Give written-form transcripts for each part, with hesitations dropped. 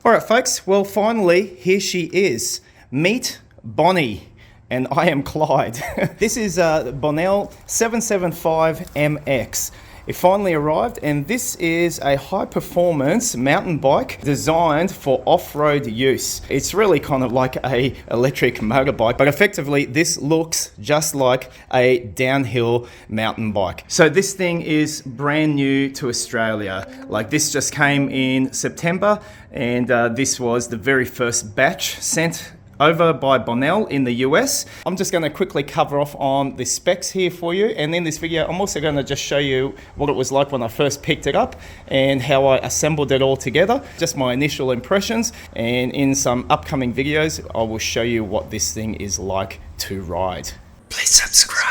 All right, folks. Well, finally, here she is. Meet Bonnie. And I am Clyde. This is Bonnell 775MX. It finally arrived, and this is a high-performance mountain bike designed for off-road use. It's really kind of like a electric motorbike, but effectively this looks just like a downhill mountain bike. So this thing is brand new to Australia. Like, this just came in September, and this was the very first batch sent over by Bonnell in the US. I'm just going to quickly cover off on the specs here for you, and in this video I'm also going to just show you what it was like when I first picked it up and how I assembled it all together, just my initial impressions, and in some upcoming videos I will show you what this thing is like to ride. Please subscribe.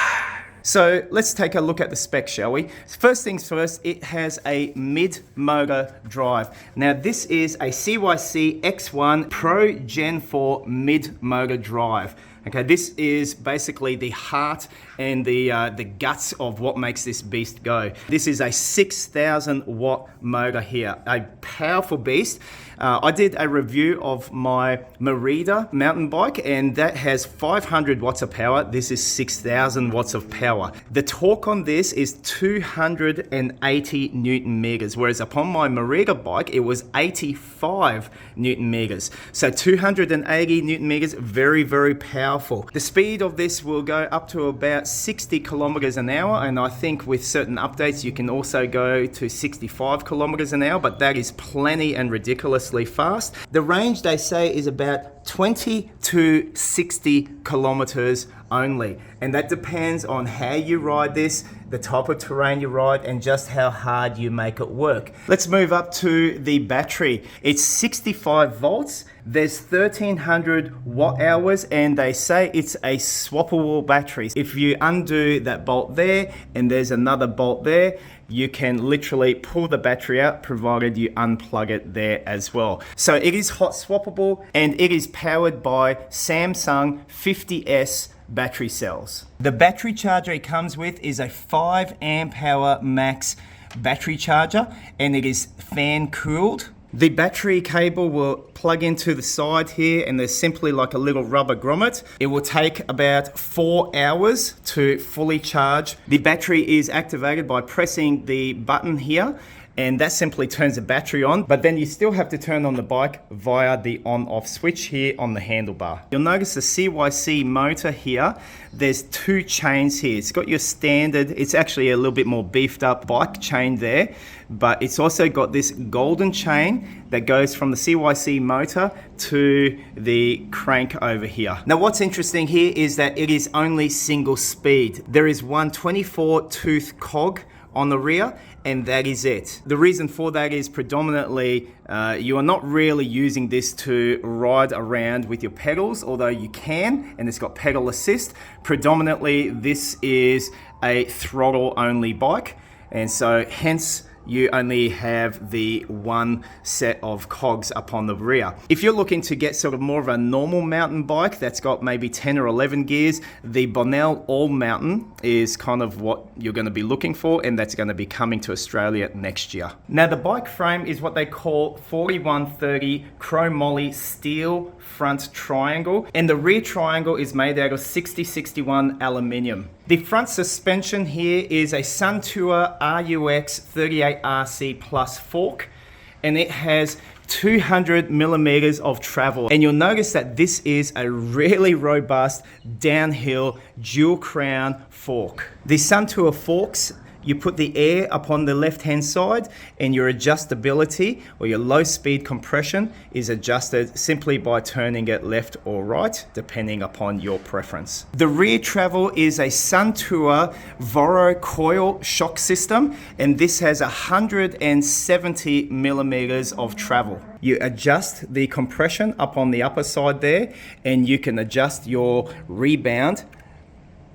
So let's take a look at the specs, shall we? First things first, it has a mid-motor drive. Now this is a CYC X1 Pro Gen 4 mid-motor drive. Okay, this is basically the heart and the guts of what makes this beast go. This is a 6,000 watt motor here, a powerful beast. I did a review of my Merida mountain bike, and that has 500 watts of power. This is 6,000 watts of power. The torque on this is 280 Newton meters, whereas upon my Merida bike, it was 85 Newton meters. So 280 Newton meters, very, very powerful. The speed of this will go up to about 60 kilometers an hour, and I think with certain updates, you can also go to 65 kilometers an hour, but that is plenty and ridiculously fast. The range, they say, is about 20 to 60 kilometers only, and that depends on how you ride this, the type of terrain you ride, and just how hard you make it work. Let's move up to the battery. It's 65 volts. There's 1300 watt hours, and they say it's a swappable battery. If you undo that bolt there and there's another bolt there, you can literally pull the battery out provided you unplug it there as well. So it is hot swappable, and it is powered by Samsung 50S battery cells. The battery charger it comes with is a 5 amp hour max battery charger, and it is fan cooled. The battery cable will plug into the side here, and there's simply like a little rubber grommet. It will take about 4 hours to fully charge. The battery is activated by pressing the button here, and that simply turns the battery on, but then you still have to turn on the bike via the on-off switch here on the handlebar. You'll notice the CYC motor here, there's 2 chains here. It's got your standard, it's actually a little bit more beefed up bike chain there, but it's also got this golden chain that goes from the CYC motor to the crank over here. Now what's interesting here is that it is only single speed. There is one 24 tooth cog on the rear, and that is it. The reason for that is predominantly you are not really using this to ride around with your pedals, although you can, and it's got pedal assist. Predominantly this is a throttle only bike, and so hence you only have the one set of cogs up on the rear. If you're looking to get sort of more of a normal mountain bike that's got maybe 10 or 11 gears, the Bonnell All Mountain is kind of what you're going to be looking for, and that's going to be coming to Australia next year. Now the bike frame is what they call 4130 chromoly steel front triangle, and the rear triangle is made out of 6061 aluminium. The front suspension here is a Sunour RUX 38RC Plus fork, and it has 200 millimeters of travel. And you'll notice that this is a really robust downhill dual crown fork. The Sunour forks, you put the air up on the left-hand side, and your adjustability or your low speed compression is adjusted simply by turning it left or right, depending upon your preference. The rear travel is a Sunour Voro Coil shock system, and this has 170 millimeters of travel. You adjust the compression up on the upper side there, and you can adjust your rebound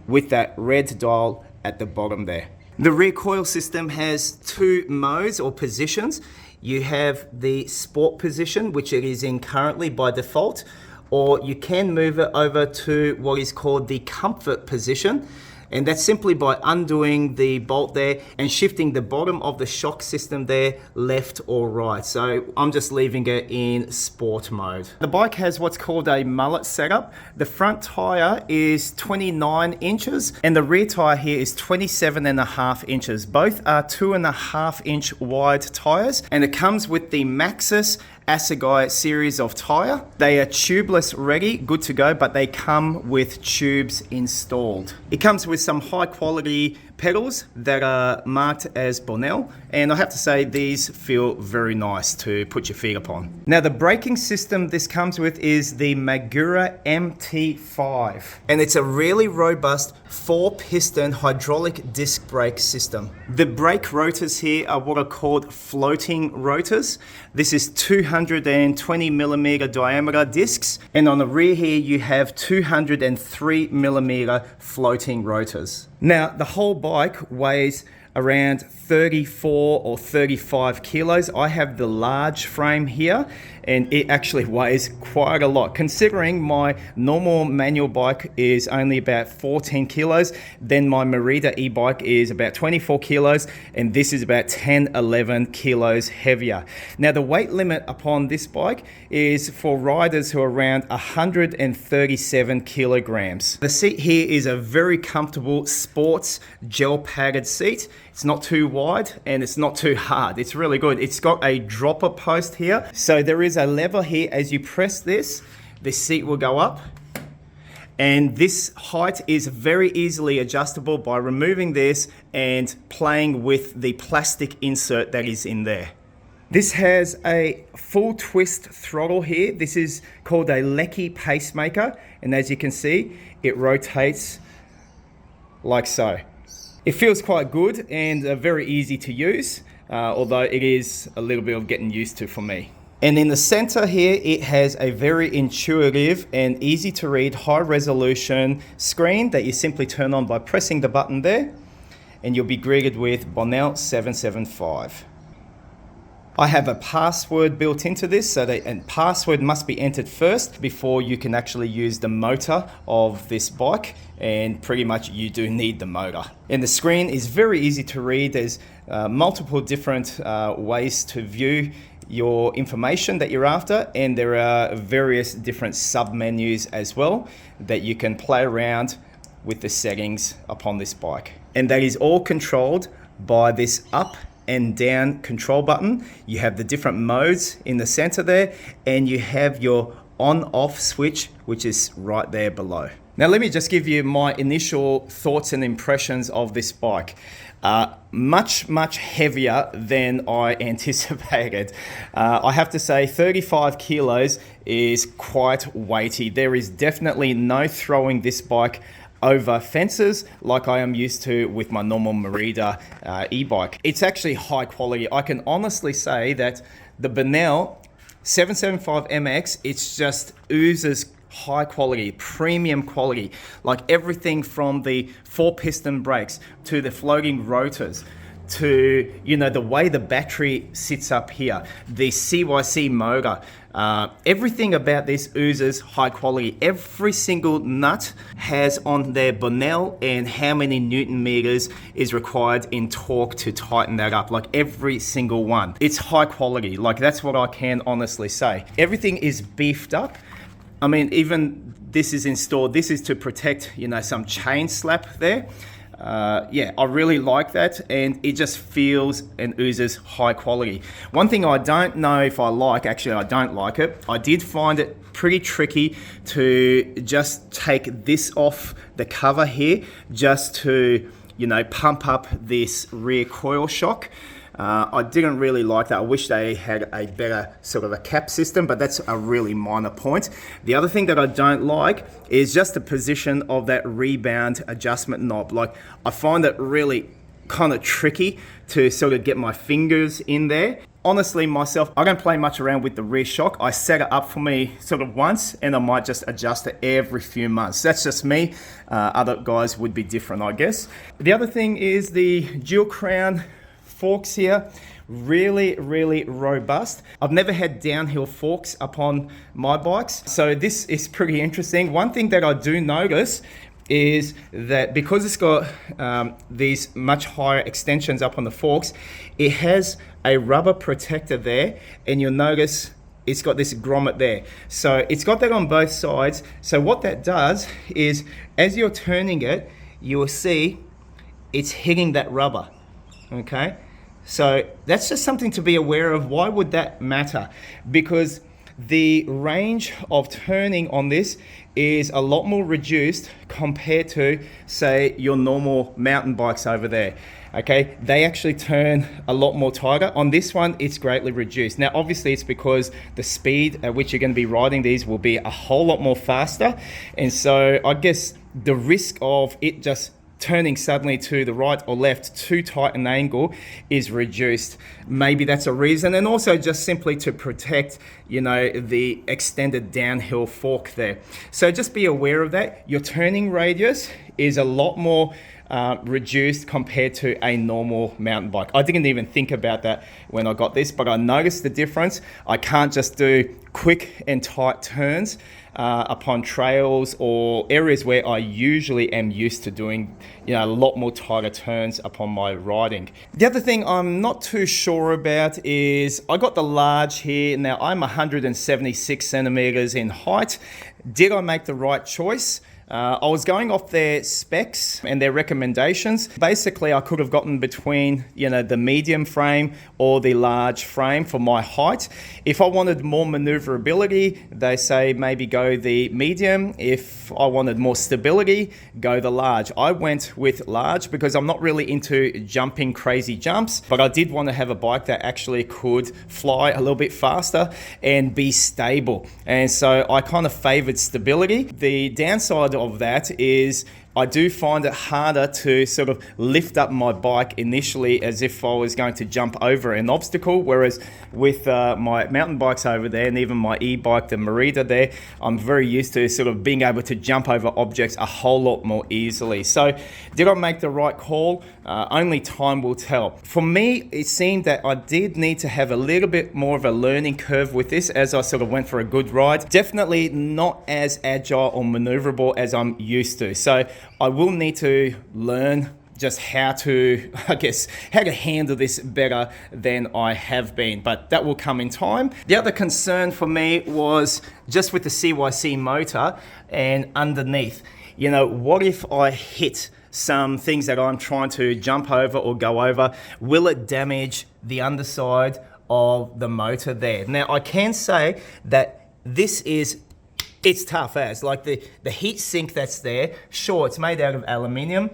with that red dial at the bottom there. The rear coil system has 2 modes or positions. You have the sport position, which it is in currently by default, or you can move it over to what is called the comfort position. And that's simply by undoing the bolt there and shifting the bottom of the shock system there left or right. So I'm just leaving it in sport mode. The bike has what's called a mullet setup. The front tire is 29 inches and the rear tire here is 27.5 inches. Both are 2.5 inch wide tires, and it comes with the Maxxis Assegai series of tire. They are tubeless ready, good to go, but they come with tubes installed. It comes with some high quality pedals that are marked as Bonnell, and I have to say these feel very nice to put your feet upon. Now the braking system this comes with is the Magura MT5, and it's a really robust 4-piston hydraulic disc brake system. The brake rotors here are what are called floating rotors. This is 220 millimeter diameter discs, and on the rear here you have 203 millimeter floating rotors. Now the whole bike weighs around 34 or 35 kilos. I have the large frame here and it actually weighs quite a lot. Considering my normal manual bike is only about 14 kilos, then my Merida e-bike is about 24 kilos, and this is about 10, 11 kilos heavier. Now the weight limit upon this bike is for riders who are around 137 kilograms. The seat here is a very comfortable sports gel padded seat. It's not too wide and it's not too hard. It's really good. It's got a dropper post here. So there is a lever here. As you press this, the seat will go up. And this height is very easily adjustable by removing this and playing with the plastic insert that is in there. This has a full twist throttle here. This is called a Lecky pacemaker. And as you can see, it rotates like so. It feels quite good and very easy to use, although it is a little bit of getting used to for me. And in the center here, it has a very intuitive and easy to read high resolution screen that you simply turn on by pressing the button there, and you'll be greeted with Bonnell 775. I have a password built into this, so that a password must be entered first before you can actually use the motor of this bike, and pretty much you do need the motor. And the screen is very easy to read. There's multiple different ways to view your information that you're after, and there are various different sub-menus as well that you can play around with the settings upon this bike. And that is all controlled by this up and down control button. You have the different modes in the center there, and you have your on-off switch, which is right there below. Now let me just give you my initial thoughts and impressions of this bike. Much heavier than I anticipated. I have to say 35 kilos is quite weighty. There is definitely no throwing this bike over fences like I am used to with my normal Merida e-bike. It's actually high quality. I can honestly say that the Bonnell 775 MX, it's just oozes high quality, premium quality. Like everything from the 4-piston brakes to the floating rotors to, you know, the way the battery sits up here, the CYC motor, everything about this oozes high quality. Every single nut has on their Bonnell and how many Newton meters is required in torque to tighten that up. Like every single one. It's high quality. Like that's what I can honestly say. Everything is beefed up. I mean, even this is installed. This is to protect, you know, some chain slap there. Yeah, I really like that, and it just feels and oozes high quality. One thing I don't know if I like, actually I don't like it, I did find it pretty tricky to just take this off the cover here, just to, you know, pump up this rear coil shock. I didn't really like that. I wish they had a better sort of a cap system, but that's a really minor point. The other thing that I don't like is just the position of that rebound adjustment knob. Like, I find it really kind of tricky to sort of get my fingers in there. Honestly, myself, I don't play much around with the rear shock. I set it up for me sort of once, and I might just adjust it every few months. That's just me. Other guys would be different, I guess. The other thing is the dual crown forks here, really robust. I've never had downhill forks upon my bikes, so this is pretty interesting. One thing that I do notice is that because it's got these much higher extensions up on the forks, it has a rubber protector there, and you'll notice it's got this grommet there. So it's got that on both sides. So what that does is, as you're turning it, you will see it's hitting that rubber, okay? So that's just something to be aware of. Why would that matter? Because the range of turning on this is a lot more reduced compared to, say, your normal mountain bikes over there. Okay, they actually turn a lot more tighter. On this one, it's greatly reduced. Now, obviously, it's because the speed at which you're going to be riding these will be a whole lot more faster. And so I guess the risk of it just turning suddenly to the right or left too tight an angle is reduced. Maybe that's a reason. And also just simply to protect, you know, the extended downhill fork there. So just be aware of that. Your turning radius is a lot more reduced compared to a normal mountain bike. I didn't even think about that when I got this, but I noticed the difference. I can't just do quick and tight turns upon trails or areas where I usually am used to doing, you know, a lot more tighter turns upon my riding. The other thing I'm not too sure about is I got the large here. Now I'm 176 centimeters in height. Did I make the right choice? I was going off their specs and their recommendations. Basically, I could have gotten between, you know, the medium frame or the large frame for my height. If I wanted more maneuverability, they say maybe go the medium. If I wanted more stability, go the large. I went with large because I'm not really into jumping crazy jumps, but I did want to have a bike that actually could fly a little bit faster and be stable. And so I kind of favored stability. The downside of that is I do find it harder to sort of lift up my bike initially as if I was going to jump over an obstacle, whereas with my mountain bikes over there and even my e-bike, the Merida there, I'm very used to sort of being able to jump over objects a whole lot more easily. So did I make the right call? Only time will tell. For me, it seemed that I did need to have a little bit more of a learning curve with this as I sort of went for a good ride. Definitely not as agile or maneuverable as I'm used to. So I will need to learn just how to, I guess, how to handle this better than I have been, but that will come in time. The other concern for me was just with the CYC motor and underneath. You know, what if I hit some things that I'm trying to jump over or go over? Will it damage the underside of the motor there? Now, I can say that it's tough as, like the heat sink that's there, sure, it's made out of aluminium.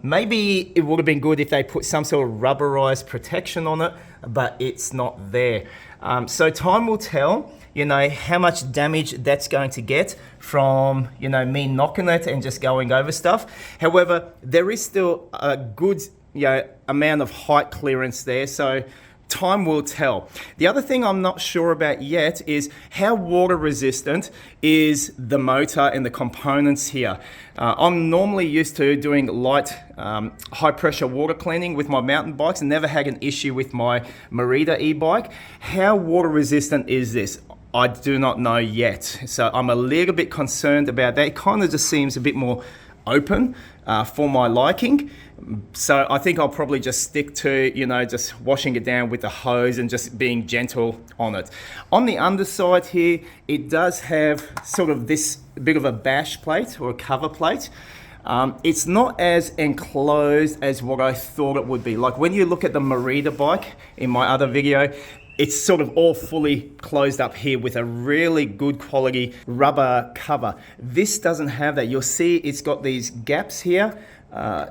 Maybe it would have been good if they put some sort of rubberized protection on it, but it's not there. So time will tell, you know, how much damage that's going to get from, you know, me knocking it and just going over stuff. However, there is still a good, you know, amount of height clearance there. So time will tell. The other thing I'm not sure about yet is how water resistant is the motor and the components here. I'm normally used to doing light, high pressure water cleaning with my mountain bikes and never had an issue with my Merida e-bike. How water resistant is this? I do not know yet. So I'm a little bit concerned about that. It kind of just seems a bit more open for my liking. So I think I'll probably just stick to, you know, just washing it down with a hose and just being gentle on it. On the underside here, it does have sort of this bit of a bash plate or a cover plate. It's not as enclosed as what I thought it would be. Like when you look at the Merida bike in my other video, it's sort of all fully closed up here with a really good quality rubber cover. This doesn't have that. You'll see it's got these gaps here.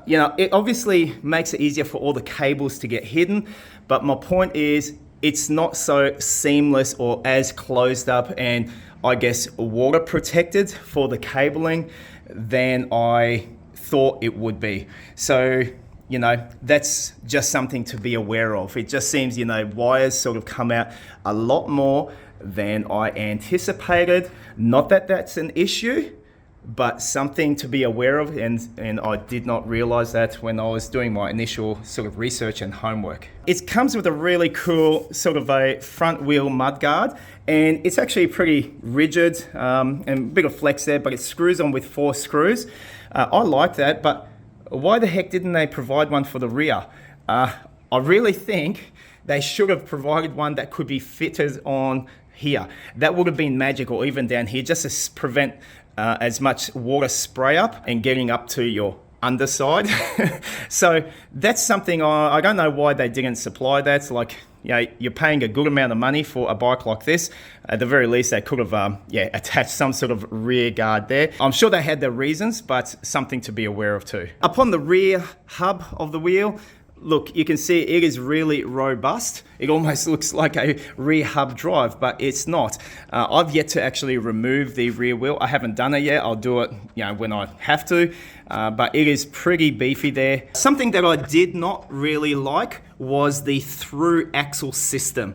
You know, it obviously makes it easier for all the cables to get hidden, but my point is it's not so seamless or as closed up and I guess water protected for the cabling than I thought it would be. So, you know, that's just something to be aware of. It just seems, you know, wires sort of come out a lot more than I anticipated. Not that that's an issue, but something to be aware of, and I did not realize that when I was doing my initial sort of research and homework. It comes with a really cool sort of a front wheel mudguard, and it's actually pretty rigid and a bit of flex there, but it screws on with 4 screws. I like that, but why the heck didn't they provide one for the rear? I really think they should have provided one that could be fitted on here. That would have been magic, or even down here, just to prevent as much water spray up and getting up to your underside. So that's something I don't know why they didn't supply that. Like, you know, you're paying a good amount of money for a bike like this. At the very least, they could have attached some sort of rear guard there. I'm sure they had their reasons, but something to be aware of too. Up on the rear hub of the wheel, look, you can see it is really robust. It almost looks like a rear hub drive, but it's not. I've yet to actually remove the rear wheel. I haven't done it yet. I'll do it, you know, when I have to. But it is pretty beefy there. Something that I did not really like was the through axle system.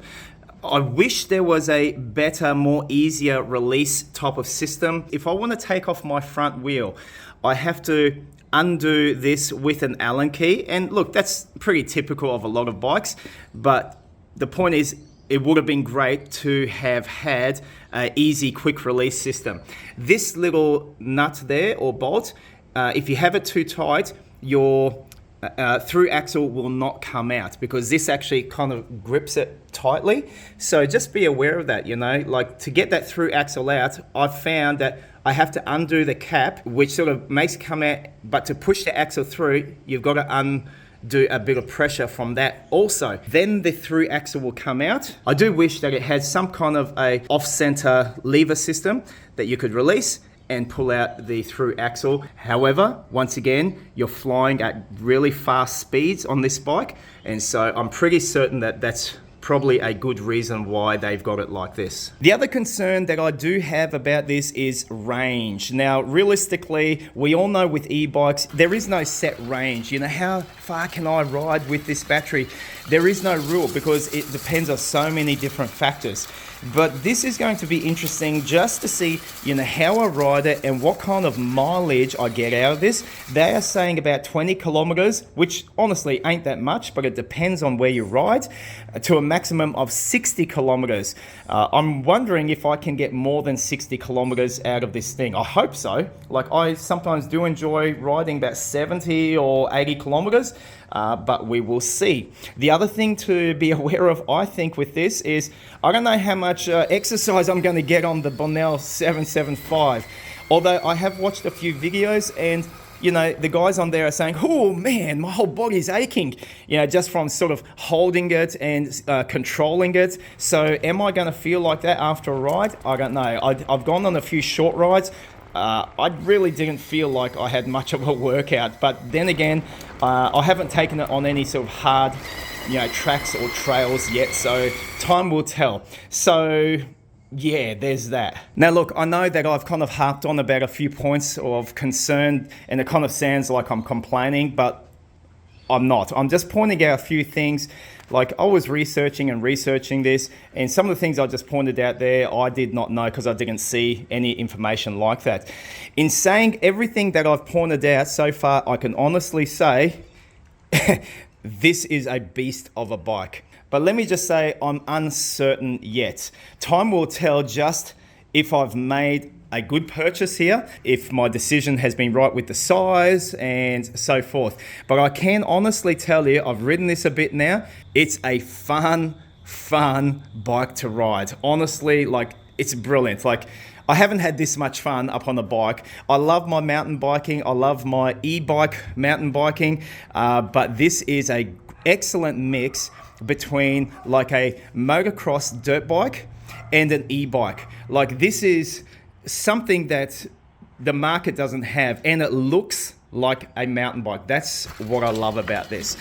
I wish there was a better, more easier release type of system. If I want to take off my front wheel, I have to undo this with an Allen key. And look, that's pretty typical of a lot of bikes. But the point is, it would have been great to have had an easy, quick release system. This little nut there, or bolt, if you have it too tight, your through axle will not come out, because this actually kind of grips it tightly. So just be aware of that, you know, like to get that through axle out, I've found that I have to undo the cap, which sort of makes it come out, but to push the axle through, you've got to undo a bit of pressure from that also. Then the through axle will come out. I do wish that it had some kind of a off-center lever system that you could release and pull out the through axle. However, once again, you're flying at really fast speeds on this bike, and so I'm pretty certain that that's probably a good reason why they've got it like this. The other concern that I do have about this is range. Now, realistically, we all know with e-bikes, there is no set range. You know, how far can I ride with this battery? There is no rule, because it depends on so many different factors. But this is going to be interesting just to see, you know, how I ride it and what kind of mileage I get out of this. They are saying about 20 kilometers, which honestly ain't that much, but it depends on where you ride, to a maximum of 60 kilometers. I'm wondering if I can get more than 60 kilometers out of this thing. I hope so. Like, I sometimes do enjoy riding about 70 or 80 kilometers. But we will see. The other thing to be aware of, I think, with this is I don't know how much exercise I'm going to get on the Bonnell 775. Although I have watched a few videos, and you know, the guys on there are saying, oh man, my whole body's aching, you know, just from sort of holding it and controlling it. So am I going to feel like that after a ride? I don't know. I've gone on a few short rides. I really didn't feel like I had much of a workout, but then again, I haven't taken it on any sort of hard, you know, tracks or trails yet, so time will tell. So yeah, there's that. Now look, I know that I've kind of harped on about a few points of concern, and it kind of sounds like I'm complaining, but I'm not. I'm just pointing out a few things. Like, I was researching this, and some of the things I just pointed out there, I did not know because I didn't see any information like that. In saying everything that I've pointed out so far, I can honestly say this is a beast of a bike. But let me just say, I'm uncertain yet. Time will tell just if I've made a good purchase here, if my decision has been right with the size and so forth. But I can honestly tell you, I've ridden this a bit now, it's a fun bike to ride. Honestly, like, it's brilliant. Like, I haven't had this much fun up on a bike. I love my mountain biking. I love my e-bike mountain biking. But this is a excellent mix between like a motocross dirt bike and an e-bike. Like, this is something that the market doesn't have, and it looks like a mountain bike. That's what I love about this.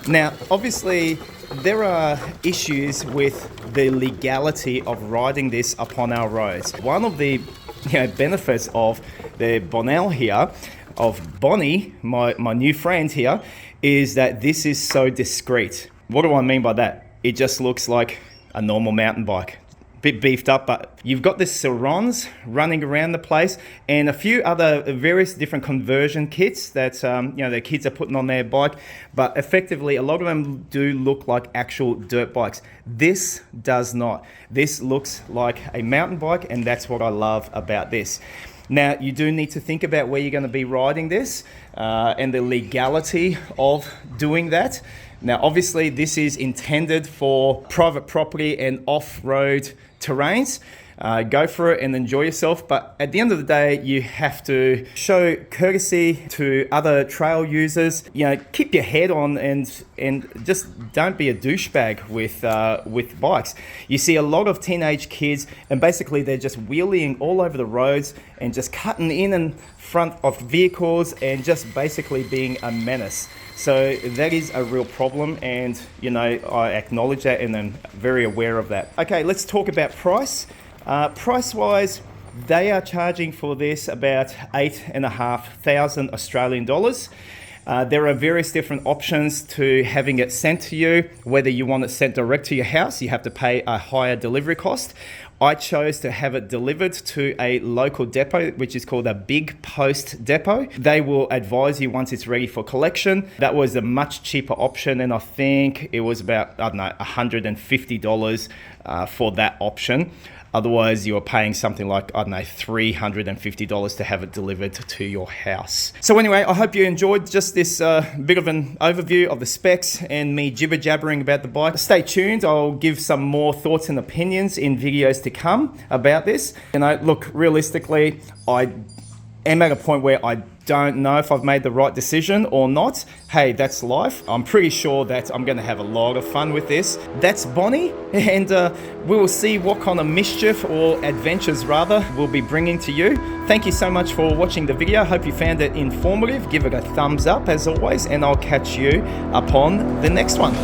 Now, obviously, there are issues with the legality of riding this upon our roads. One of the benefits of the Bonnell here, of Bonnie, my new friend here, is that this is so discreet. What do I mean by that? It just looks like a normal mountain bike. Bit beefed up, but you've got the Surrons running around the place, and a few other various different conversion kits that the kids are putting on their bike. But effectively, a lot of them do look like actual dirt bikes. This does not. This looks like a mountain bike, and that's what I love about this. Now, you do need to think about where you're going to be riding this and the legality of doing that. Now, obviously, this is intended for private property and off-road terrains. Go for it and enjoy yourself. But at the end of the day, you have to show courtesy to other trail users. You know, keep your head on and just don't be a douchebag with bikes. You see a lot of teenage kids, and basically they're just wheeling all over the roads and just cutting in front of vehicles and just basically being a menace. So that is a real problem, and you know, I acknowledge that and I'm very aware of that. Okay, let's talk about price. Price-wise, they are charging for this about 8,500 Australian dollars. There are various different options to having it sent to you. Whether you want it sent direct to your house, you have to pay a higher delivery cost. I chose to have it delivered to a local depot, which is called a Big Post Depot. They will advise you once it's ready for collection. That was a much cheaper option, and I think it was about, I don't know, $150 for that option. Otherwise, you're paying something like, I don't know, $350 to have it delivered to your house. So anyway, I hope you enjoyed just this bit of an overview of the specs and me jibber-jabbering about the bike. Stay tuned. I'll give some more thoughts and opinions in videos to come about this. You know, look, realistically, I am at a point where I don't know if I've made the right decision or not. Hey, that's life. I'm pretty sure that I'm going to have a lot of fun with this. That's Bonnie, and we will see what kind of mischief or adventures rather we'll be bringing to you. Thank you so much for watching the video. Hope you found it informative. Give it a thumbs up as always, and I'll catch you upon the next one.